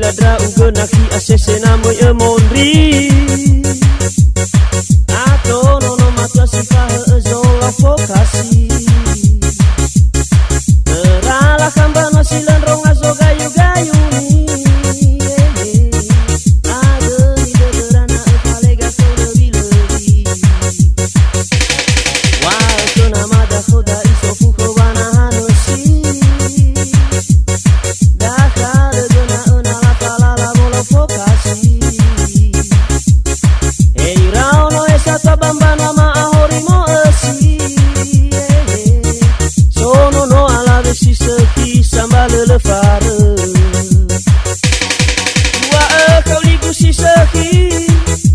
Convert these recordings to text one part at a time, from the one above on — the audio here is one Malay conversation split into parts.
Ladra ugenaki asese namoy emondri ato nono mata sifahe zola fokasi terala kambano silan rong azo gayu-gayu ni ade ide derana epalega kode bilebi wal kena mada koda iso fuko wana hanosi lelefare dua kau ligusi seki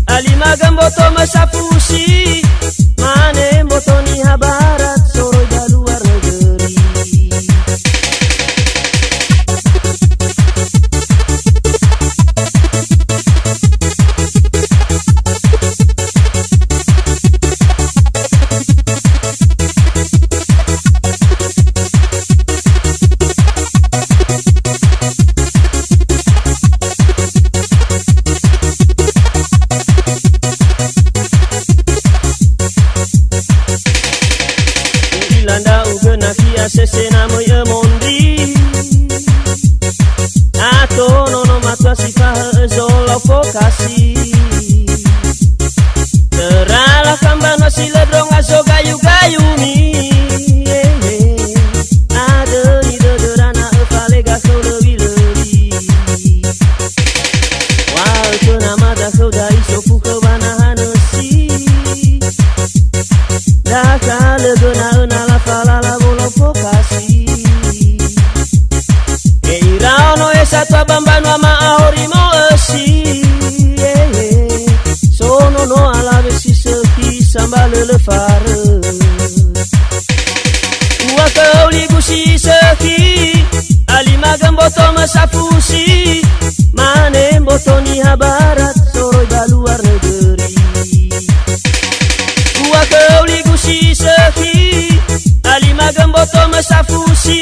alima gamboto masapusi mane botoni habarat soro jaluar negeri Landa ugenaki asese namoy emondi ato nono mata sifahe zola fokasi terala kambano siledrong azo gayu-gayu ni ade ide derana epalega kau lebi-lebi wal kena mada kau da iso fuke wana hanesi daka legena enala falala bolo fokasi eirao no esatwa bambano ama ahorimo esi sono no alabe si seki sambal lelefare ua kau ligusi seki alima gamboto masapusi mane botoni habarat soro jaluar negeri ua kau ligusi seki alima gamboto masapusi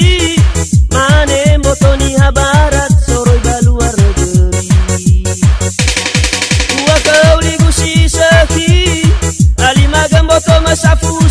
mane botoni habarat soro jaluar negeri ua kau ligusi seki alima gamboto masapusi